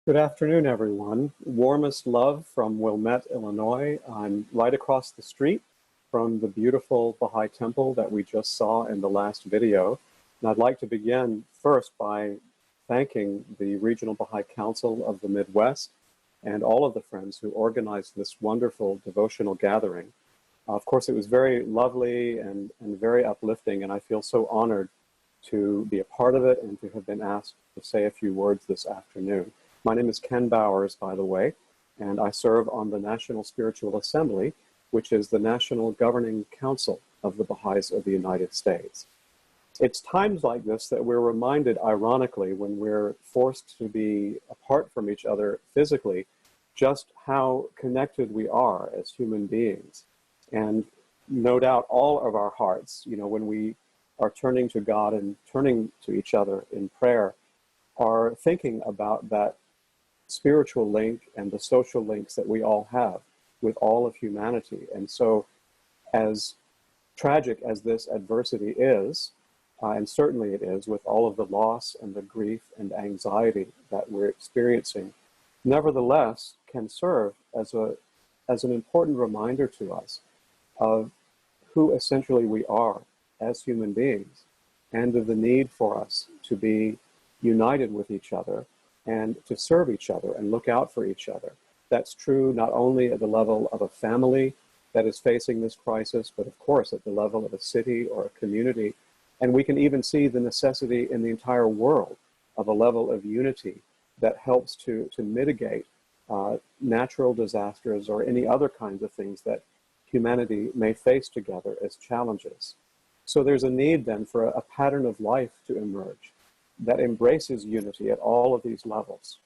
Good afternoon, everyone. Warmest love from Wilmette, Illinois. I'm right across the street from the beautiful Baha'i temple that we just saw in the last video. And I'd like to begin first by thanking the Regional Baha'i Council of the Midwest and all of the friends who organized this wonderful devotional gathering. Of course, it was very lovely and very uplifting, and I feel so honored to be a part of it and to have been asked to say a few words this afternoon. My name is Ken Bowers, by the way, and I serve on the National Spiritual Assembly, which is the National Governing Council of the Baha'is of the United States. It's times like this that we're reminded, ironically, when we're forced to be apart from each other physically, just how connected we are as human beings. And no doubt all of our hearts, when we are turning to God and turning to each other in prayer, are thinking about that spiritual link and the social links that we all have with all of humanity. And so, as tragic as this adversity is, and certainly it is, with all of the loss and the grief and anxiety that we're experiencing, nevertheless can serve as an important reminder to us of who essentially we are as human beings, and of the need for us to be united with each other and to serve each other and look out for each other. That's true not only at the level of a family that is facing this crisis, but of course at the level of a city or a community. And we can even see the necessity in the entire world of a level of unity that helps to mitigate natural disasters or any other kinds of things that humanity may face together as challenges. So there's a need then for a pattern of life to emerge that embraces unity at all of these levels.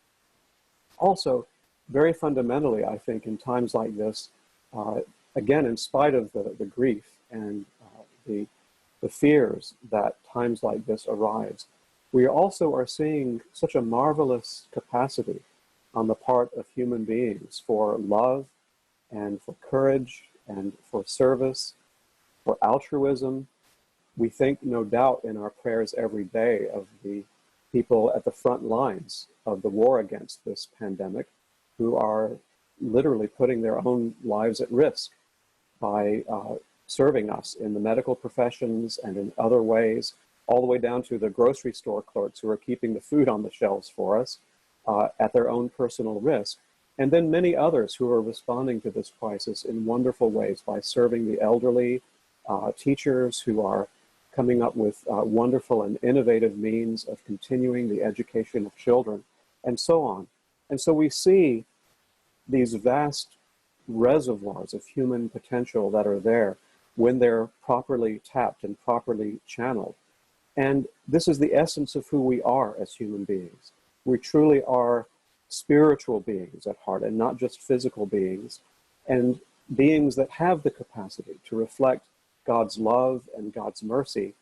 Also, very fundamentally, I think, in times like this, again, in spite of the grief and the fears that times like this arise, we also are seeing such a marvelous capacity on the part of human beings for love and for courage and for service, for altruism. We think, no doubt, in our prayers every day of the people at the front lines of the war against this pandemic who are literally putting their own lives at risk by serving us in the medical professions and in other ways, all the way down to the grocery store clerks who are keeping the food on the shelves for us at their own personal risk. And then many others who are responding to this crisis in wonderful ways by serving the elderly, teachers who are coming up with wonderful and innovative means of continuing the education of children, and so on. And so we see these vast reservoirs of human potential that are there when they're properly tapped and properly channeled. And this is the essence of who we are as human beings. We truly are spiritual beings at heart, and not just physical beings, and beings that have the capacity to reflect God's love and God's mercy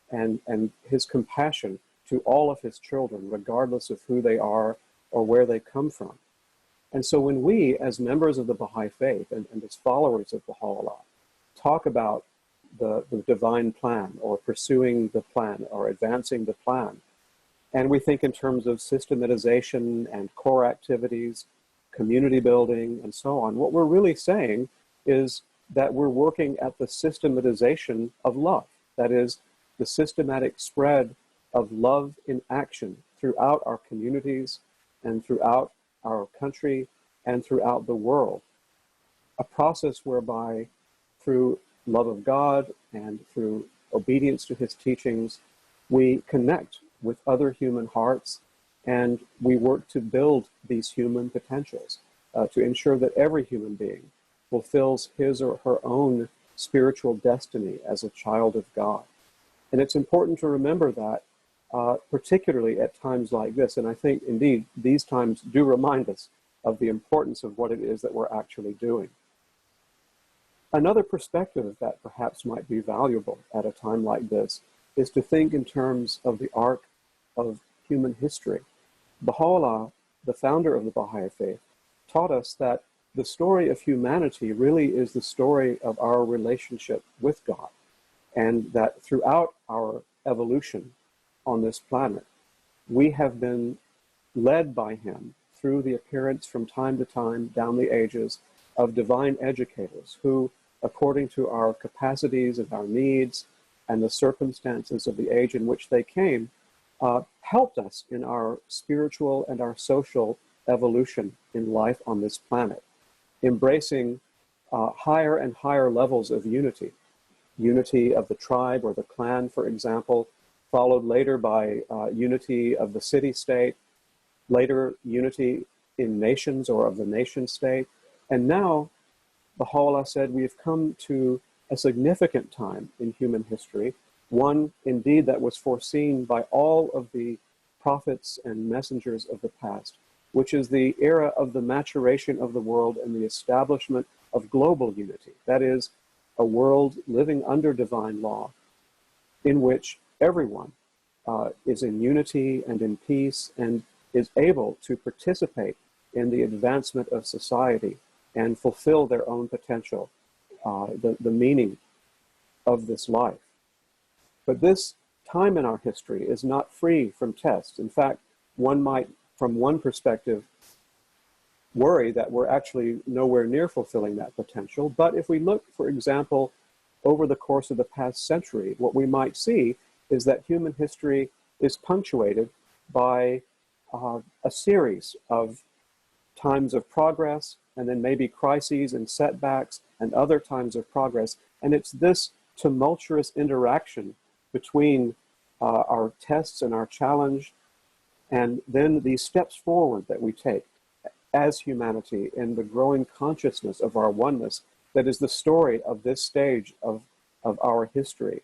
and his compassion to all of his children, regardless of who they are or where they come from. And so when we, as members of the Baha'i faith and as followers of Baha'u'llah, talk about the divine plan or pursuing the plan or advancing the plan, and we think in terms of systematization and core activities, community building, and so on, what we're really saying is that we're working at the systematization of love. That is, the systematic spread of love in action throughout our communities and throughout our country and throughout the world. A process whereby, through love of God and through obedience to his teachings, we connect with other human hearts and we work to build these human potentials, to ensure that every human being fulfills his or her own spiritual destiny as a child of God. And it's important to remember that, particularly at times like this, and I think indeed these times do remind us of the importance of what it is that we're actually doing. Another perspective that perhaps might be valuable at a time like this is to think in terms of the arc of human history. Baha'u'llah, the founder of the Baha'i faith, taught us that the story of humanity really is the story of our relationship with God, and that throughout our evolution on this planet, we have been led by him through the appearance from time to time down the ages of divine educators who, according to our capacities and our needs and the circumstances of the age in which they came, helped us in our spiritual and our social evolution in life on this planet, embracing higher and higher levels of unity. Unity of the tribe or the clan, for example, followed later by unity of the city-state, later unity in nations or of the nation-state. And now, Baha'u'llah said, we have come to a significant time in human history, one indeed that was foreseen by all of the prophets and messengers of the past, which is the era of the maturation of the world and the establishment of global unity. That is, a world living under divine law in which everyone is in unity and in peace and is able to participate in the advancement of society and fulfill their own potential, the meaning of this life. But this time in our history is not free from tests. In fact, one might, from one perspective, worry that we're actually nowhere near fulfilling that potential. But if we look, for example, over the course of the past century, what we might see is that human history is punctuated by a series of times of progress, and then maybe crises and setbacks and other times of progress. And it's this tumultuous interaction between our tests and our challenge, and then these steps forward that we take as humanity in the growing consciousness of our oneness that is the story of this stage of our history.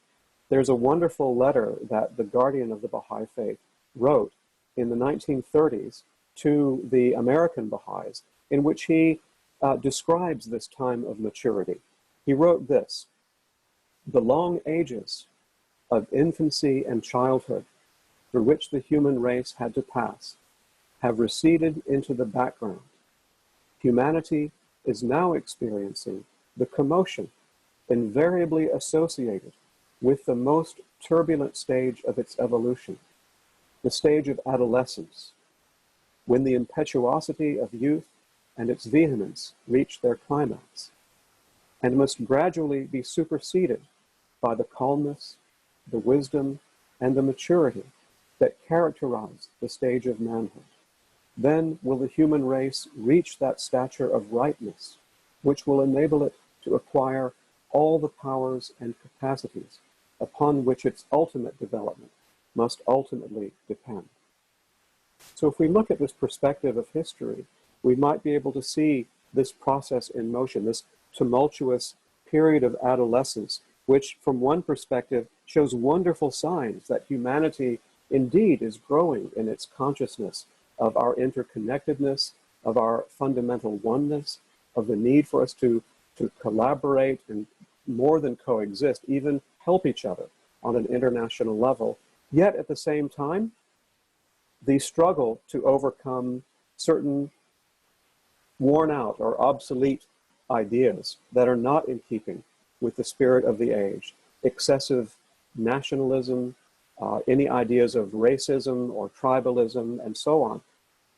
There's a wonderful letter that the guardian of the Baha'i faith wrote in the 1930s to the American Baha'is, in which he describes this time of maturity. He wrote this: "The long ages of infancy and childhood through which the human race had to pass have receded into the background. Humanity is now experiencing the commotion invariably associated with the most turbulent stage of its evolution, the stage of adolescence, when the impetuosity of youth and its vehemence reach their climax, and must gradually be superseded by the calmness, the wisdom, and the maturity that characterize the stage of manhood. Then will the human race reach that stature of ripeness, which will enable it to acquire all the powers and capacities upon which its ultimate development must ultimately depend." So if we look at this perspective of history, we might be able to see this process in motion, this tumultuous period of adolescence, which from one perspective shows wonderful signs that humanity indeed is growing in its consciousness of our interconnectedness, of our fundamental oneness, of the need for us to collaborate and more than coexist, even help each other on an international level. Yet at the same time, the struggle to overcome certain worn out or obsolete ideas that are not in keeping with the spirit of the age, excessive nationalism, any ideas of racism or tribalism, and so on.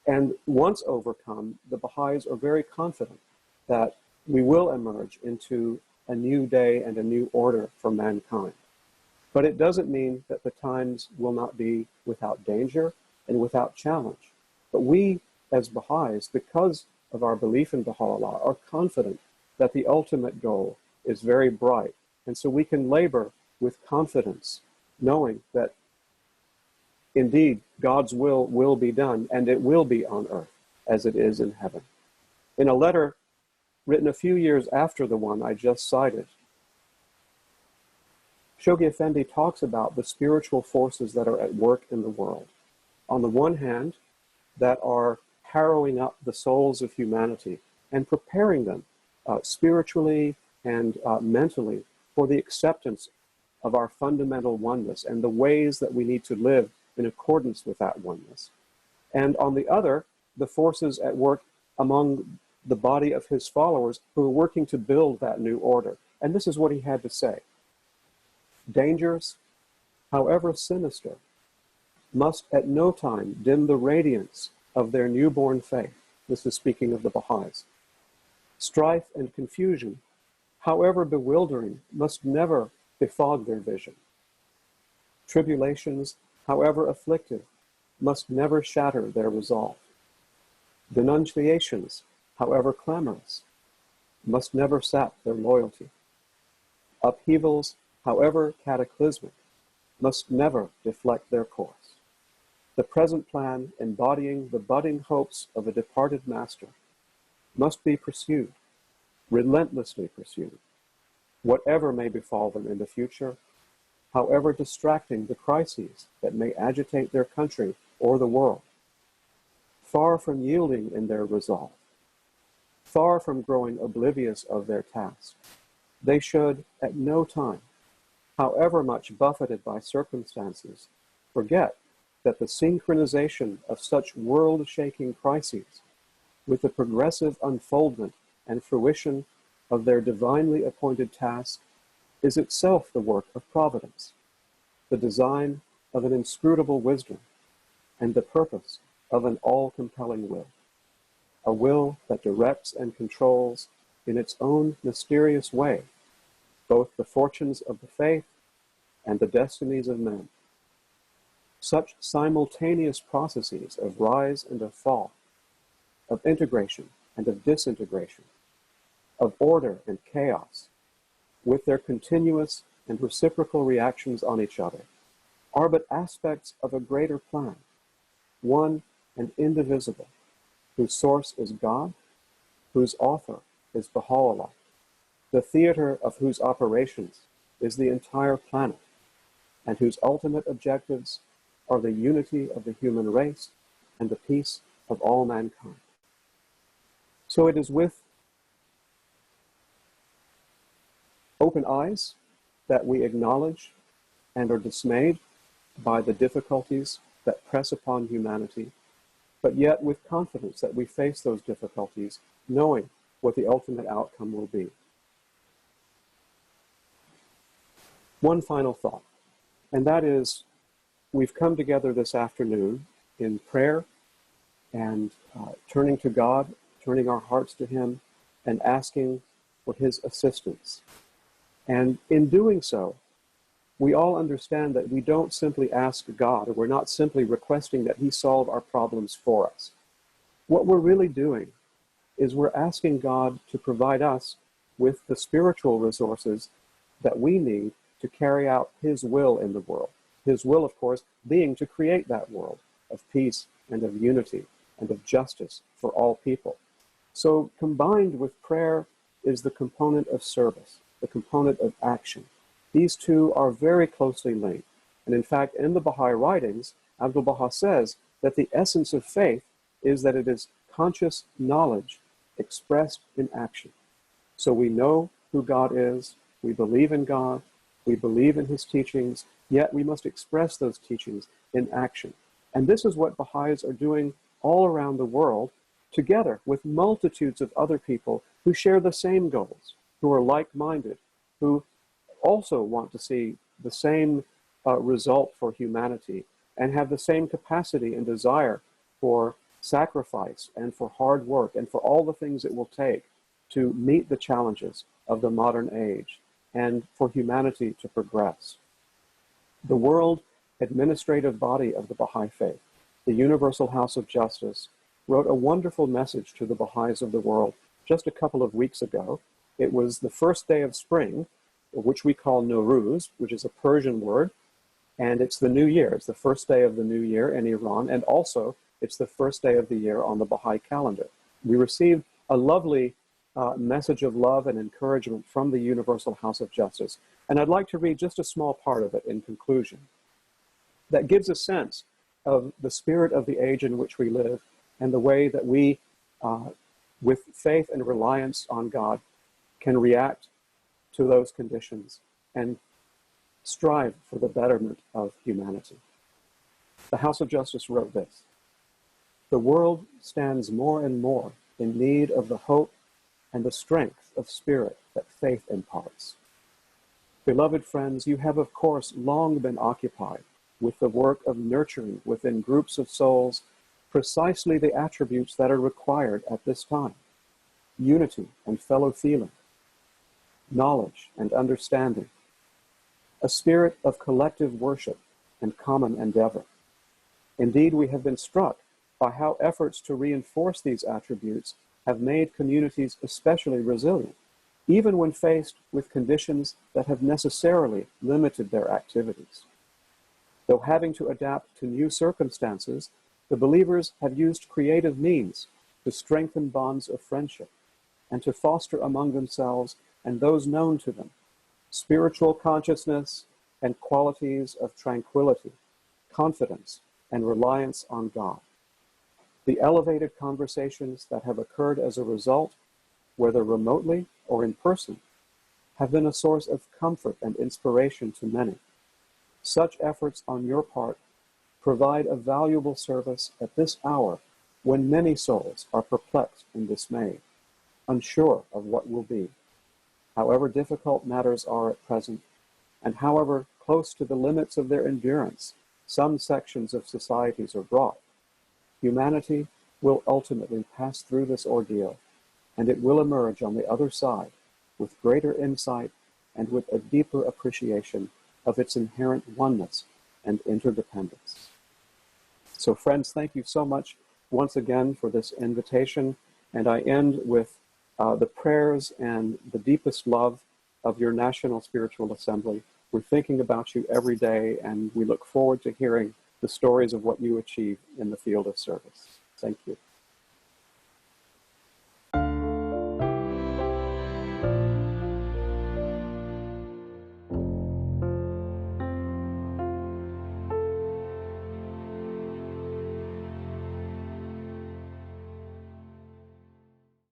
And once overcome, the Baha'is are very confident that we will emerge into a new day and a new order for mankind. But it doesn't mean that the times will not be without danger and without challenge. But we, as Baha'is, because of our belief in Baha'u'llah, are confident that the ultimate goal is very bright. And so we can labor with confidence, knowing that indeed God's will be done, and it will be on earth as it is in heaven. In a letter written a few years after the one I just cited, Shoghiefendi talks about the spiritual forces that are at work in the world. On the one hand, that are harrowing up the souls of humanity and preparing them spiritually and mentally for the acceptance of our fundamental oneness and the ways that we need to live in accordance with that oneness. And on the other, the forces at work among the body of his followers who are working to build that new order. And this is what he had to say: "Dangers, however sinister, must at no time dim the radiance of their newborn faith. This is speaking of the Baha'is. Strife and confusion, however bewildering, must never befog their vision. Tribulations, however afflictive, must never shatter their resolve. Denunciations, however clamorous, must never sap their loyalty. Upheavals, however cataclysmic, must never deflect their course. The present plan, embodying the budding hopes of a departed master, must be pursued, relentlessly pursued, whatever may befall them in the future, however distracting the crises that may agitate their country or the world. Far from yielding in their resolve, far from growing oblivious of their task, they should at no time, however much buffeted by circumstances, forget that the synchronization of such world-shaking crises with the progressive unfoldment and fruition of their divinely appointed task is itself the work of providence, the design of an inscrutable wisdom, and the purpose of an all-compelling will, a will that directs and controls in its own mysterious way both the fortunes of the faith and the destinies of men. Such simultaneous processes of rise and of fall, of integration and of disintegration, of order and chaos, with their continuous and reciprocal reactions on each other, are but aspects of a greater plan, one and indivisible, whose source is God, whose author is Baha'u'llah, the theater of whose operations is the entire planet, and whose ultimate objectives are the unity of the human race and the peace of all mankind. So it is with open eyes that we acknowledge and are dismayed by the difficulties that press upon humanity, but yet with confidence that we face those difficulties, knowing what the ultimate outcome will be. One final thought, and that is, we've come together this afternoon in prayer and turning to God, turning our hearts to Him, and asking for His assistance. And in doing so, we all understand that we don't simply ask God, or we're not simply requesting that He solve our problems for us. What we're really doing is we're asking God to provide us with the spiritual resources that we need to carry out His will in the world. His will, of course, being to create that world of peace and of unity and of justice for all people. So combined with prayer is the component of service, the component of action. These two are very closely linked. And in fact, in the Baha'i writings, Abdu'l-Baha says that the essence of faith is that it is conscious knowledge expressed in action. So we know who God is, we believe in God, we believe in His teachings, yet we must express those teachings in action. And this is what Baha'is are doing all around the world, together with multitudes of other people who share the same goals, who are like-minded, who also want to see the same result for humanity and have the same capacity and desire for sacrifice and for hard work and for all the things it will take to meet the challenges of the modern age and for humanity to progress. The world administrative body of the Baha'i faith, the Universal House of Justice, wrote a wonderful message to the Baha'is of the world just a couple of weeks ago. It was the first day of spring, which we call Nowruz, which is a Persian word, and it's the new year. It's the first day of the new year in Iran, and also it's the first day of the year on the Baha'i calendar. We received a lovely message of love and encouragement from the Universal House of Justice, and I'd like to read just a small part of it in conclusion. That gives a sense of the spirit of the age in which we live and the way that we, with faith and reliance on God, can react to those conditions and strive for the betterment of humanity. The House of Justice wrote this: "The world stands more and more in need of the hope and the strength of spirit that faith imparts. Beloved friends, you have of course long been occupied with the work of nurturing within groups of souls precisely the attributes that are required at this time: unity and fellow feeling, knowledge and understanding, a spirit of collective worship and common endeavor. Indeed, we have been struck by how efforts to reinforce these attributes have made communities especially resilient, even when faced with conditions that have necessarily limited their activities. Though having to adapt to new circumstances, the believers have used creative means to strengthen bonds of friendship and to foster among themselves and those known to them spiritual consciousness and qualities of tranquility, confidence, and reliance on God. The elevated conversations that have occurred as a result, whether remotely or in person, have been a source of comfort and inspiration to many. Such efforts on your part provide a valuable service at this hour when many souls are perplexed and dismayed, unsure of what will be. However difficult matters are at present, and however close to the limits of their endurance some sections of societies are brought, humanity will ultimately pass through this ordeal, and it will emerge on the other side with greater insight and with a deeper appreciation of its inherent oneness and interdependence. So friends, thank you so much once again for this invitation, and I end with the prayers and the deepest love of your National Spiritual Assembly. We're thinking about you every day, and we look forward to hearing the stories of what you achieve in the field of service. Thank you.